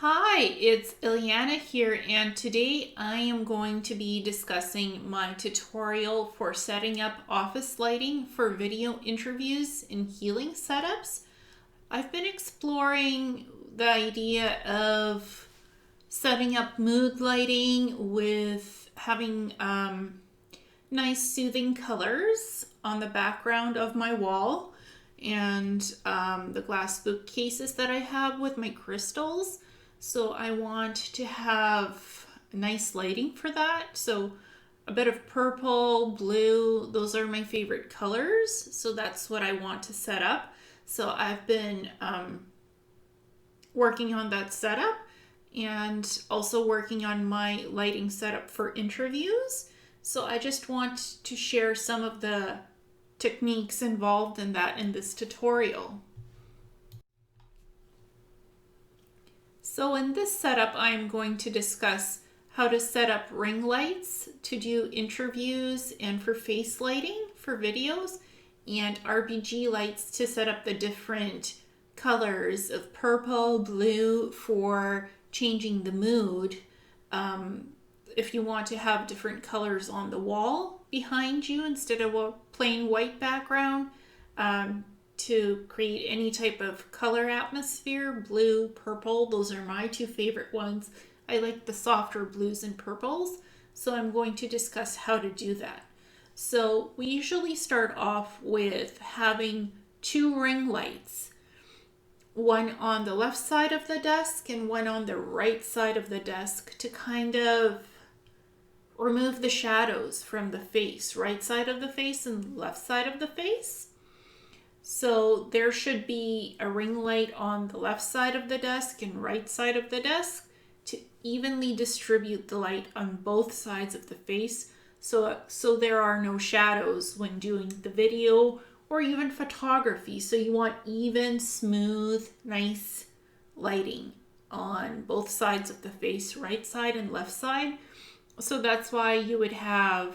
Hi, it's Ileana here, and today I am going to be discussing my tutorial for setting up office lighting for video interviews and healing setups. I've been exploring the idea of setting up mood lighting with having nice soothing colors on the background of my wall and the glass bookcases that I have with my crystals. So I want to have nice lighting for that. So a bit of purple, blue, those are my favorite colors. So that's what I want to set up. So I've been working on that setup and also working on my lighting setup for interviews. So I just want to share some of the techniques involved in that in this tutorial. So in this setup, I'm going to discuss how to set up ring lights to do interviews and for face lighting for videos, and RGB lights to set up the different colors of purple, blue for changing the mood. If you want to have different colors on the wall behind you instead of a plain white background, to create any type of color atmosphere, blue, purple, those are my two favorite ones. I like the softer blues and purples, so I'm going to discuss how to do that. So we usually start off with having two ring lights, one on the left side of the desk and one on the right side of the desk to kind of remove the shadows from the face, right side of the face and left side of the face. So there should be a ring light on the left side of the desk and right side of the desk to evenly distribute the light on both sides of the face, so there are no shadows when doing the video or even photography. So you want even, smooth, nice lighting on both sides of the face, right side and left side. So that's why you would have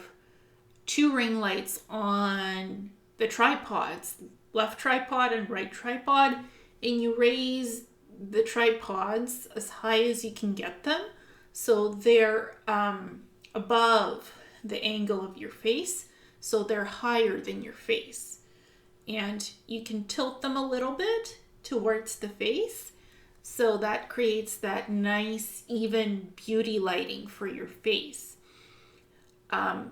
two ring lights on the tripods, left tripod and right tripod, and you raise the tripods as high as you can get them so they're above the angle of your face, so they're higher than your face, and you can tilt them a little bit towards the face, so that creates that nice even beauty lighting for your face.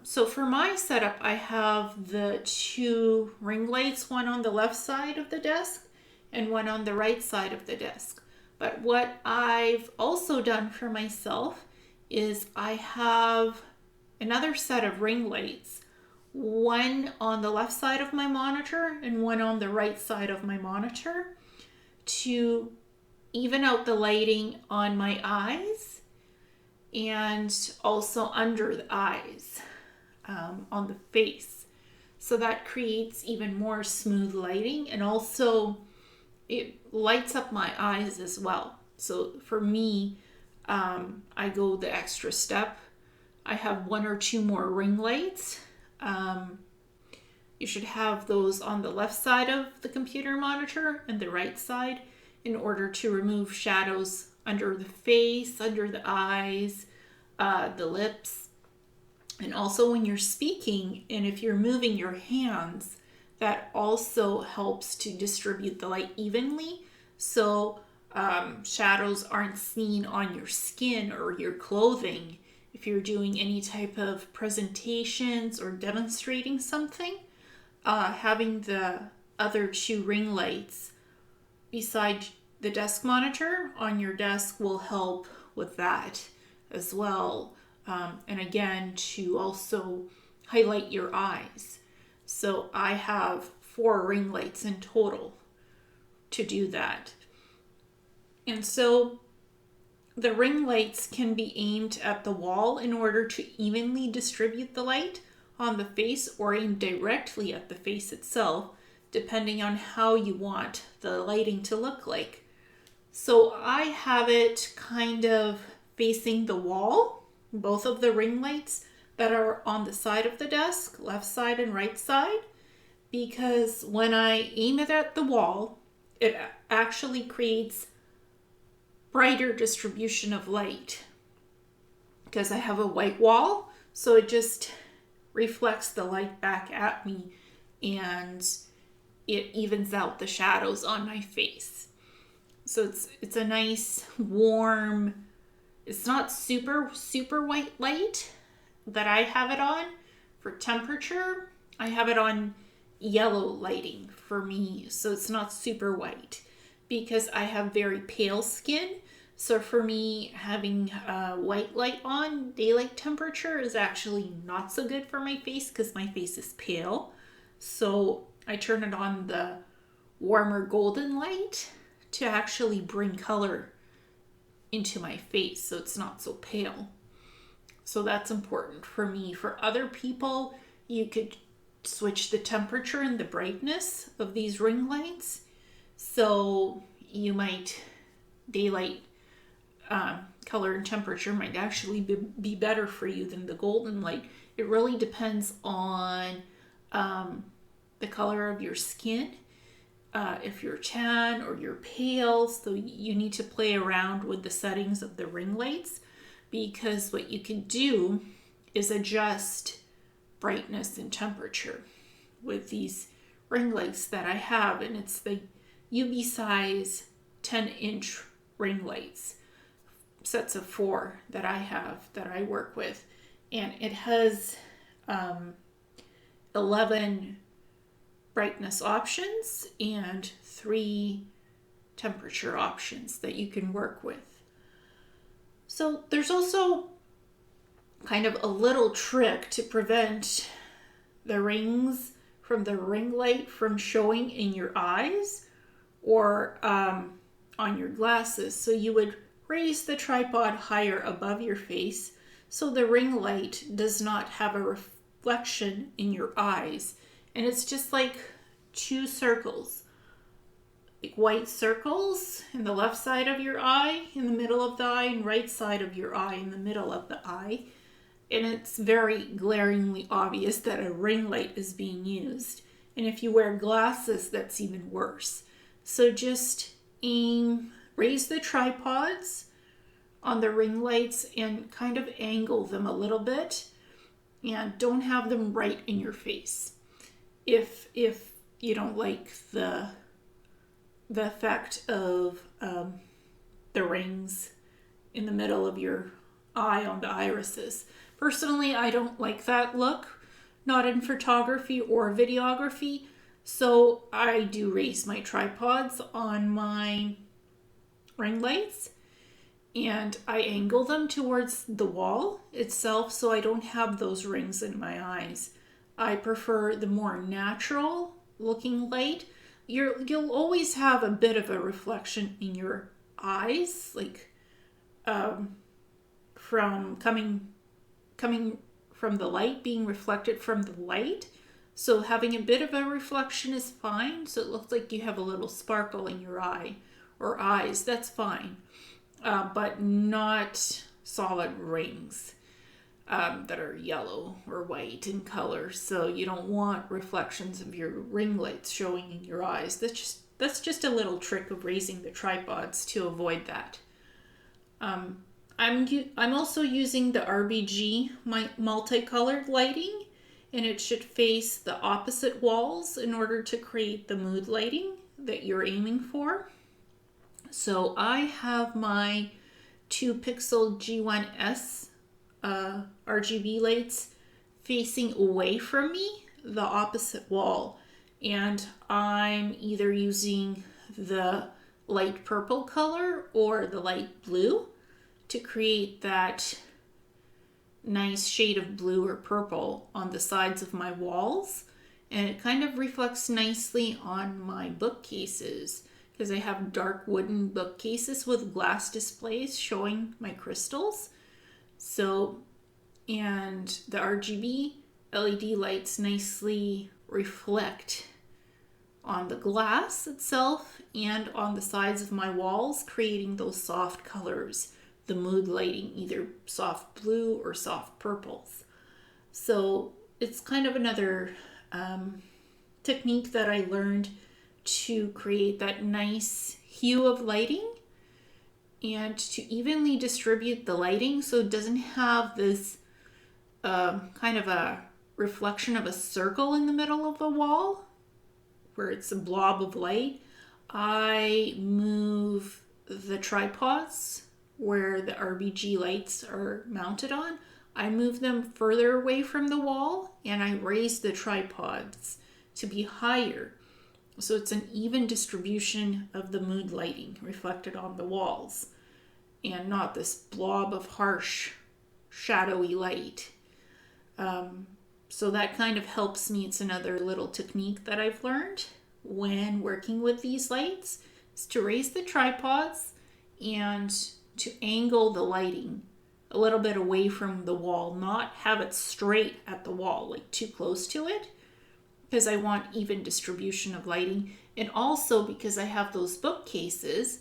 So for my setup, I have the two ring lights, one on the left side of the desk and one on the right side of the desk. But what I've also done for myself is I have another set of ring lights, one on the left side of my monitor and one on the right side of my monitor to even out the lighting on my eyes and also under the eyes, on the face. So that creates even more smooth lighting, and also it lights up my eyes as well. So for me, I go the extra step. I have one or two more ring lights. You should have those on the left side of the computer monitor and the right side in order to remove shadows under the face, under the eyes, the lips, and also when you're speaking and if you're moving your hands, that also helps to distribute the light evenly, so shadows aren't seen on your skin or your clothing if you're doing any type of presentations or demonstrating something. Having the other two ring lights beside the desk monitor on your desk will help with that as well. And again, to also highlight your eyes. So I have 4 ring lights in total to do that. And so the ring lights can be aimed at the wall in order to evenly distribute the light on the face, or aimed directly at the face itself, depending on how you want the lighting to look like. So I have it kind of facing the wall, both of the ring lights that are on the side of the desk, left side and right side, because when I aim it at the wall, it actually creates brighter distribution of light because I have a white wall, so it just reflects the light back at me and it evens out the shadows on my face. So it's a nice warm, it's not super white light that I have it on. For temperature, I have it on yellow lighting for me, so it's not super white because I have very pale skin. So for me, having white light on, daylight temperature is actually not so good for my face because my face is pale. So I turn it on the warmer golden light to actually bring color into my face so it's not so pale. So that's important for me. For other people, you could switch the temperature and the brightness of these ring lights. So you might, daylight color and temperature might actually be better for you than the golden light. It really depends on the color of your skin. If you're tan or you're pale, so you need to play around with the settings of the ring lights, because what you can do is adjust brightness and temperature with these ring lights that I have, and it's the UV size 10-inch ring lights, sets of 4 that I have that I work with, and it has 11 brightness options and 3 temperature options that you can work with. So there's also kind of a little trick to prevent the rings from the ring light from showing in your eyes or on your glasses. So you would raise the tripod higher above your face so the ring light does not have a reflection in your eyes. And it's just like 2 circles, like white circles in the left side of your eye, in the middle of the eye, and right side of your eye, in the middle of the eye. And it's very glaringly obvious that a ring light is being used. And if you wear glasses, that's even worse. So just raise the tripods on the ring lights and kind of angle them a little bit, and don't have them right in your face. If you don't like the effect of the rings in the middle of your eye on the irises. Personally, I don't like that look, not in photography or videography, so I do raise my tripods on my ring lights and I angle them towards the wall itself so I don't have those rings in my eyes. I prefer the more natural looking light. You'll always have a bit of a reflection in your eyes, like from coming from the light, being reflected from the light. So having a bit of a reflection is fine. So it looks like you have a little sparkle in your eye or eyes. That's fine, but not solid rings that are yellow or white in color. So you don't want reflections of your ring lights showing in your eyes. That's just a little trick of raising the tripods to avoid that. I'm also using the RBG multicolored lighting, and it should face the opposite walls in order to create the mood lighting that you're aiming for. So I have my 2 pixel G1S RGB lights facing away from me, the opposite wall, and I'm either using the light purple color or the light blue to create that nice shade of blue or purple on the sides of my walls, and it kind of reflects nicely on my bookcases because I have dark wooden bookcases with glass displays showing my crystals. So, and the RGB LED lights nicely reflect on the glass itself and on the sides of my walls, creating those soft colors, the mood lighting, either soft blue or soft purples. So it's kind of another technique that I learned to create that nice hue of lighting and to evenly distribute the lighting so it doesn't have this kind of a reflection of a circle in the middle of the wall where it's a blob of light, I move the tripods where the RGB lights are mounted on. I move them further away from the wall and I raise the tripods to be higher. So it's an even distribution of the mood lighting reflected on the walls and not this blob of harsh, shadowy light. So that kind of helps me. It's another little technique that I've learned when working with these lights is to raise the tripods and to angle the lighting a little bit away from the wall, not have it straight at the wall, like too close to it, because I want even distribution of lighting. And also because I have those bookcases,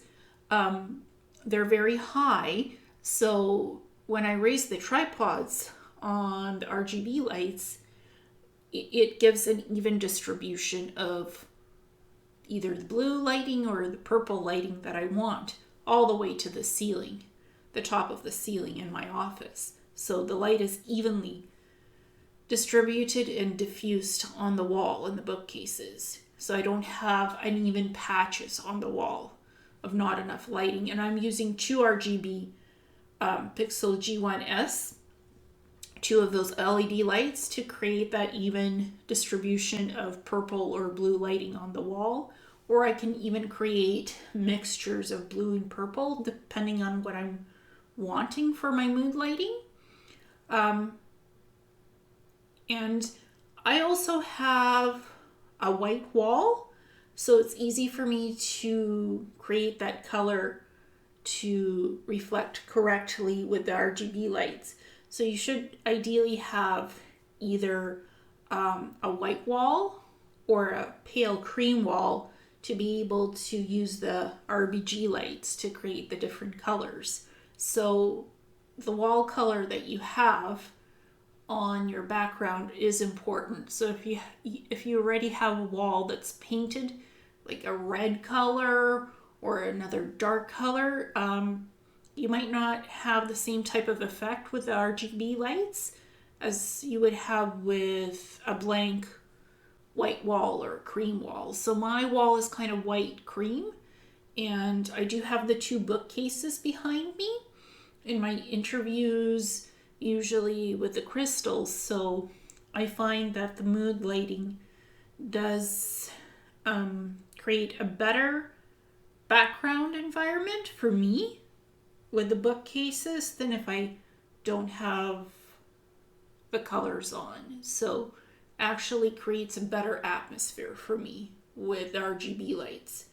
they're very high. So when I raise the tripods on the RGB lights, it gives an even distribution of either the blue lighting or the purple lighting that I want all the way to the ceiling, the top of the ceiling in my office. So the light is evenly distributed and diffused on the wall in the bookcases. So I don't have uneven patches on the wall of not enough lighting. And I'm using two RGB Pixel G1S, two of those LED lights to create that even distribution of purple or blue lighting on the wall. Or I can even create mixtures of blue and purple depending on what I'm wanting for my mood lighting. And I also have a white wall, so it's easy for me to create that color to reflect correctly with the RGB lights. So you should ideally have either a white wall or a pale cream wall to be able to use the RGB lights to create the different colors. So the wall color that you have on your background is important. So if you already have a wall that's painted like a red color or another dark color, you might not have the same type of effect with the RGB lights as you would have with a blank white wall or cream wall. So my wall is kind of white cream, and I do have the two bookcases behind me in my interviews, usually with the crystals. So I find that the mood lighting does create a better background environment for me with the bookcases than if I don't have the colors on. So actually creates a better atmosphere for me with RGB lights.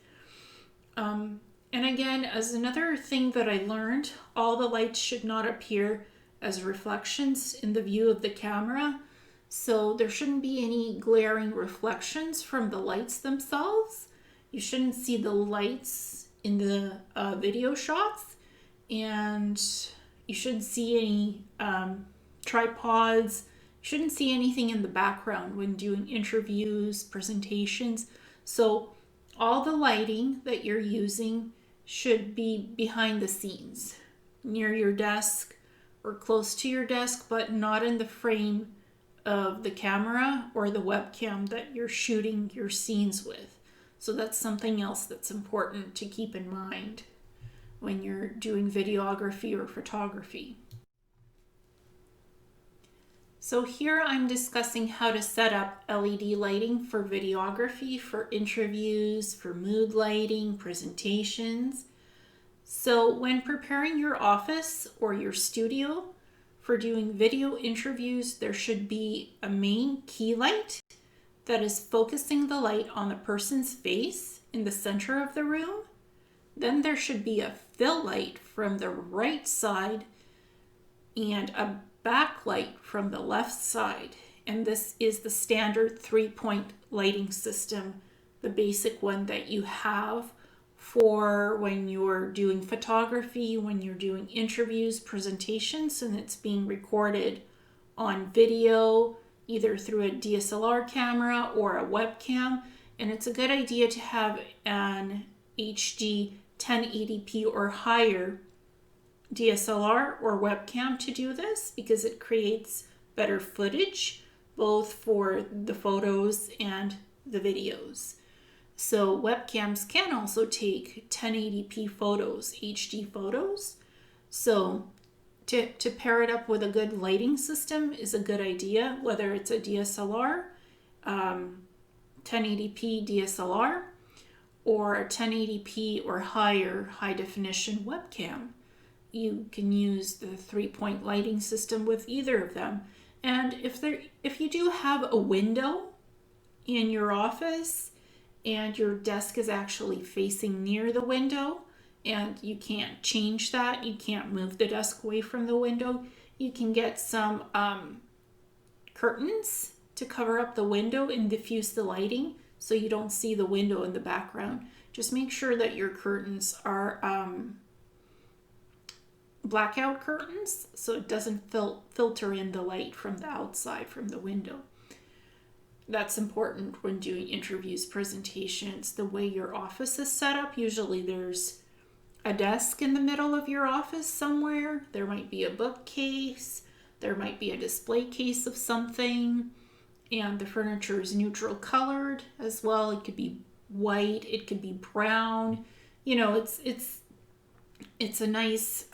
And again, as another thing that I learned, all the lights should not appear as reflections in the view of the camera. So there shouldn't be any glaring reflections from the lights themselves. You shouldn't see the lights in the video shots, and you shouldn't see any tripods. You shouldn't see anything in the background when doing interviews, presentations. So all the lighting that you're using should be behind the scenes, near your desk or close to your desk, but not in the frame of the camera or the webcam that you're shooting your scenes with. So that's something else that's important to keep in mind when you're doing videography or photography. So here I'm discussing how to set up LED lighting for videography, for interviews, for mood lighting, presentations. So when preparing your office or your studio for doing video interviews, there should be a main key light that is focusing the light on the person's face in the center of the room. Then there should be a fill light from the right side and a backlight from the left side. And this is the standard 3-point lighting system, the basic one that you have for when you're doing photography, when you're doing interviews, presentations, and it's being recorded on video, either through a DSLR camera or a webcam. And it's a good idea to have an HD 1080p or higher DSLR or webcam to do this because it creates better footage both for the photos and the videos. So webcams can also take 1080p photos, HD photos. So to pair it up with a good lighting system is a good idea, whether it's a DSLR, 1080p DSLR, or a 1080p or higher high definition webcam. You can use the 3-point lighting system with either of them. And if you do have a window in your office and your desk is actually facing near the window and you can't change that, you can't move the desk away from the window, you can get some curtains to cover up the window and diffuse the lighting so you don't see the window in the background. Just make sure that your curtains are blackout curtains so it doesn't filter in the light from the outside from the window. That's important when doing interviews, presentations, the way your office is set up. Usually there's a desk in the middle of your office somewhere. There might be a bookcase. There might be a display case of something. And the furniture is neutral colored as well. It could be white. It could be brown. You know, it's a nice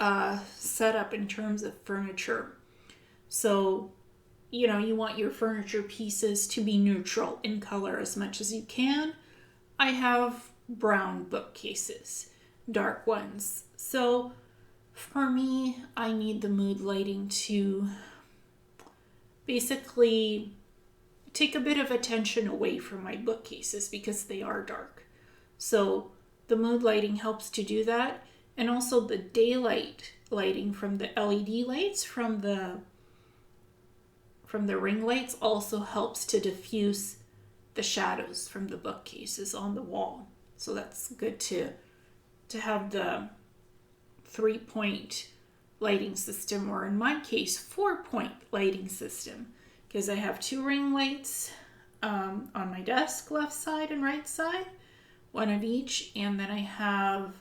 setup in terms of furniture. So, you know, you want your furniture pieces to be neutral in color as much as you can. I have brown bookcases, dark ones. So for me, I need the mood lighting to basically take a bit of attention away from my bookcases because they are dark. So the mood lighting helps to do that. And also the daylight lighting from the LED lights, from the ring lights also helps to diffuse the shadows from the bookcases on the wall. So that's good to have the 3-point lighting system, or in my case, 4-point lighting system, because I have 2 ring lights on my desk, left side and right side, one of each, and then I have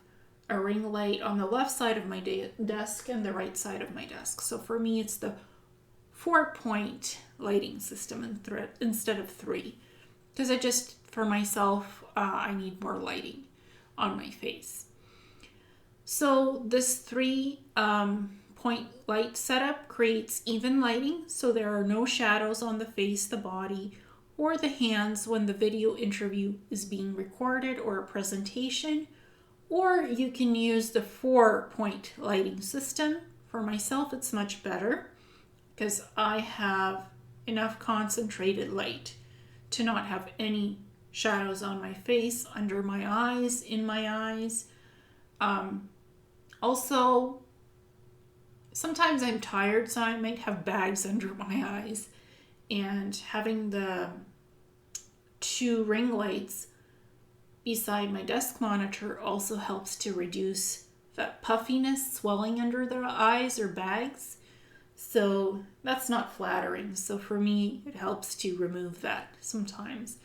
a ring light on the left side of my desk and the right side of my desk. So for me, it's the 4-point lighting system instead of 3, because for myself, I need more lighting on my face. So this 3-point light setup creates even lighting, so there are no shadows on the face, the body, or the hands when the video interview is being recorded or a presentation. Or you can use the 4-point lighting system. For myself, it's much better because I have enough concentrated light to not have any shadows on my face, under my eyes, in my eyes. Also, sometimes I'm tired, so I might have bags under my eyes. And having the 2 ring lights beside my desk monitor also helps to reduce that puffiness, swelling under the eyes or bags. So that's not flattering. So for me, it helps to remove that sometimes.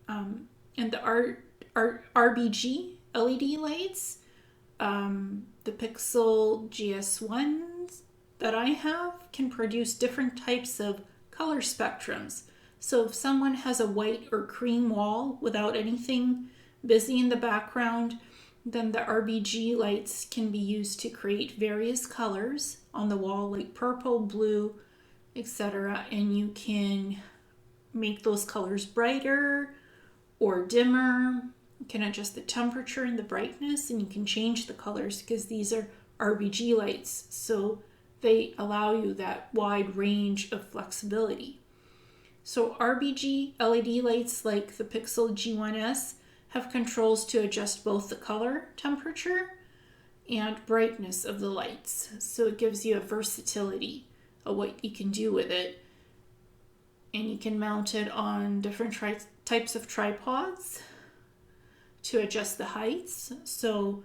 And the RBG LED lights, the Pixel GS1s that I have can produce different types of color spectrums. So if someone has a white or cream wall without anything busy in the background, then the RBG lights can be used to create various colors on the wall, like purple, blue, etc. And you can make those colors brighter or dimmer. You can adjust the temperature and the brightness, and you can change the colors because these are RBG lights. So they allow you that wide range of flexibility. So RBG LED lights like the Pixel G1S have controls to adjust both the color, temperature, and brightness of the lights. So it gives you a versatility of what you can do with it. And you can mount it on different types of tripods to adjust the heights. So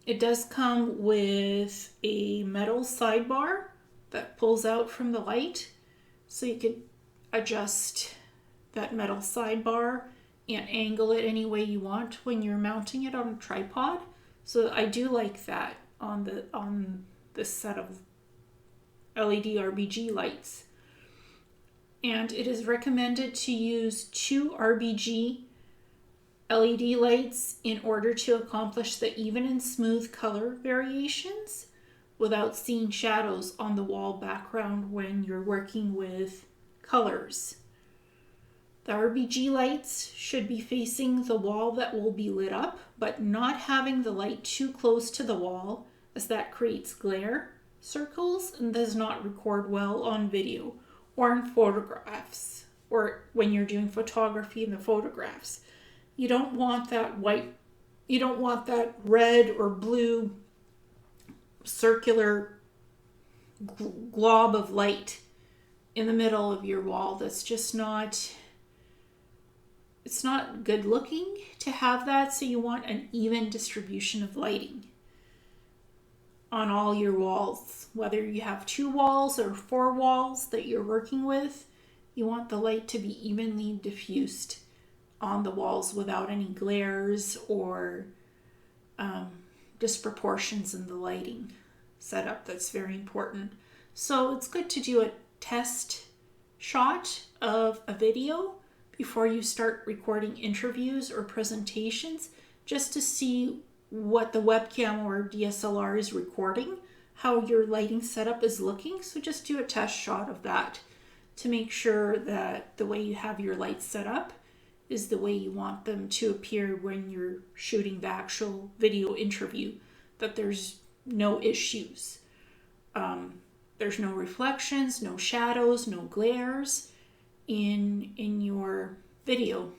it does come with a metal sidebar that pulls out from the light. So you could adjust that metal sidebar and angle it any way you want when you're mounting it on a tripod. So I do like that on this set of LED RBG lights. And it is recommended to use 2 RBG LED lights in order to accomplish the even and smooth color variations without seeing shadows on the wall background when you're working with colors. The RBG lights should be facing the wall that will be lit up, but not having the light too close to the wall, as that creates glare circles and does not record well on video or in photographs, or when you're doing photography in the photographs. You don't want that red or blue circular glob of light in the middle of your wall. That's just it's not good looking to have that, so you want an even distribution of lighting on all your walls. Whether you have 2 walls or 4 walls that you're working with, you want the light to be evenly diffused on the walls without any glares or disproportions in the lighting setup. That's very important. So it's good to do a test shot of a video before you start recording interviews or presentations, just to see what the webcam or DSLR is recording, how your lighting setup is looking. So just do a test shot of that to make sure that the way you have your lights set up is the way you want them to appear when you're shooting the actual video interview, that there's no issues. There's no reflections, no shadows, no glares in your video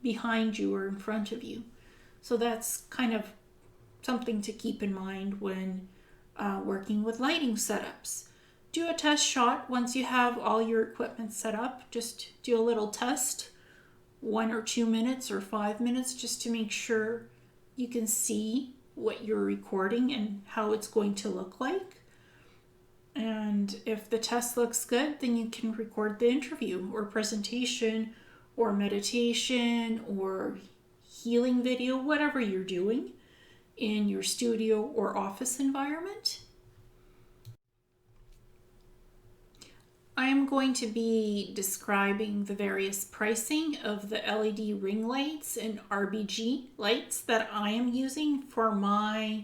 behind you or in front of you. So that's kind of something to keep in mind when working with lighting setups. Do a test shot once you have all your equipment set up. Just do a little test, 1 or 2 minutes or 5 minutes, just to make sure you can see what you're recording and how it's going to look like. And if the test looks good, then you can record the interview or presentation or meditation or healing video, whatever you're doing in your studio or office environment. I am going to be describing the various pricing of the LED ring lights and RBG lights that I am using for my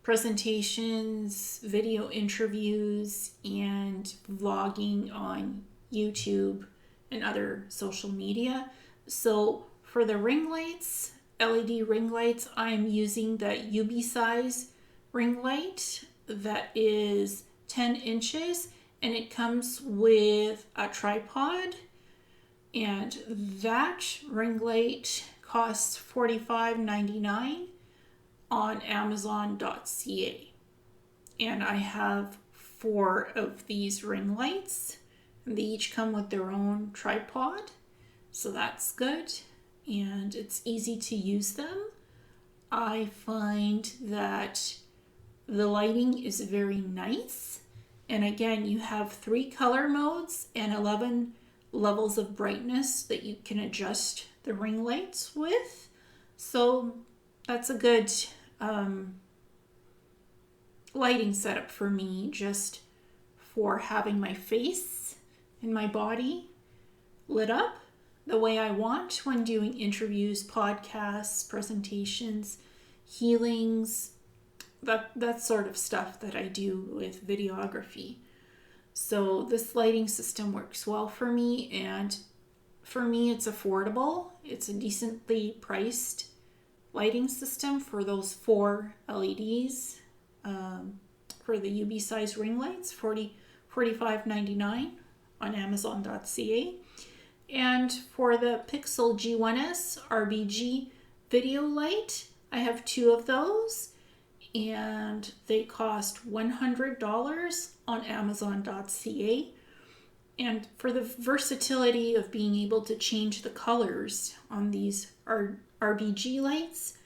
presentations, video interviews, and vlogging on YouTube and other social media. So for the ring lights, LED ring lights, I'm using the UB size ring light that is 10 inches, and it comes with a tripod, and that ring light costs $45.99 on Amazon.ca. And I have 4 of these ring lights, and they each come with their own tripod, so that's good, and it's easy to use them. I find that the lighting is very nice, and again, you have 3 color modes and 11 levels of brightness that you can adjust the ring lights with, so that's a good lighting setup for me, just for having my face and my body lit up the way I want when doing interviews, podcasts, presentations, healings, that sort of stuff that I do with videography. So this lighting system works well for me, and for me it's affordable. It's a decently priced lighting system for those 4 LEDs. For the UB size ring lights, $45.99 on Amazon.ca. And for the Pixel G1S RBG video light, I have 2 of those, and they cost $100 on Amazon.ca. And for the versatility of being able to change the colors on these RBG lights,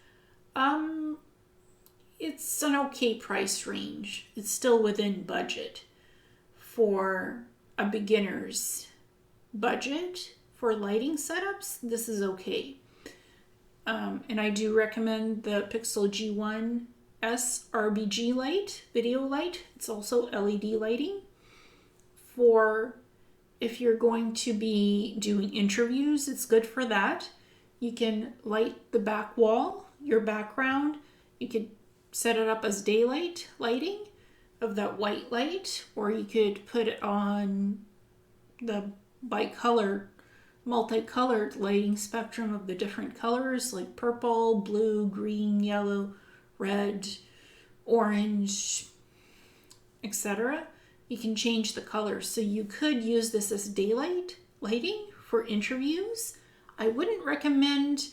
it's an okay price range. It's still within budget for a beginner's budget for lighting setups. This is okay. And I do recommend the Pixel G1S RBG light, video light. It's also LED lighting for if you're going to be doing interviews. It's good for that. You can light the back wall, your background. You could set it up as daylight lighting of that white light, or you could put it on the multicolored lighting spectrum of the different colors like purple, blue, green, yellow, red, orange, etc. You can change the colors. So you could use this as daylight lighting for interviews. I wouldn't recommend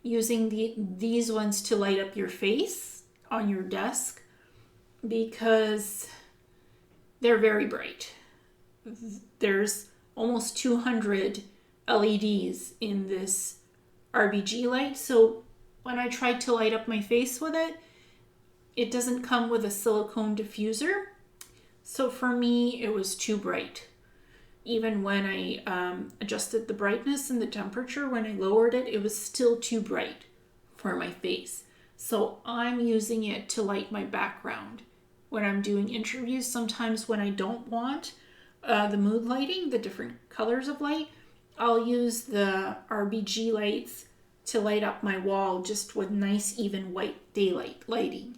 using these ones to light up your face on your desk because they're very bright. There's almost 200 LEDs in this RBG light. So when I tried to light up my face with it, it doesn't come with a silicone diffuser. So for me, it was too bright. Even when I adjusted the brightness and the temperature, when I lowered it, it was still too bright for my face. So I'm using it to light my background. When I'm doing interviews, sometimes when I don't want the mood lighting, the different colors of light, I'll use the RBG lights to light up my wall just with nice even white daylight lighting.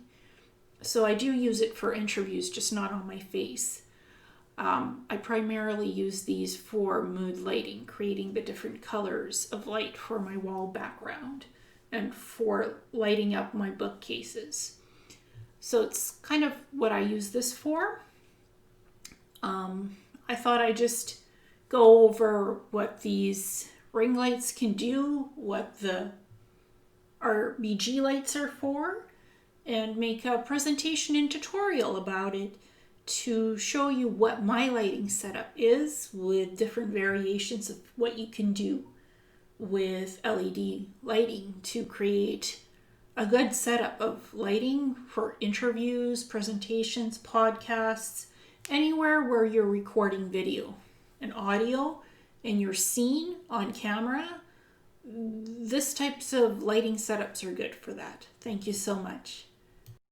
So I do use it for interviews, just not on my face. I primarily use these for mood lighting, creating the different colors of light for my wall background and for lighting up my bookcases. So it's kind of what I use this for. I thought I'd just go over what these ring lights can do, what the RBG lights are for, and make a presentation and tutorial about it to show you what my lighting setup is with different variations of what you can do with LED lighting to create a good setup of lighting for interviews, presentations, podcasts, anywhere where you're recording video and audio and you're seen on camera. This types of lighting setups are good for that. Thank you so much.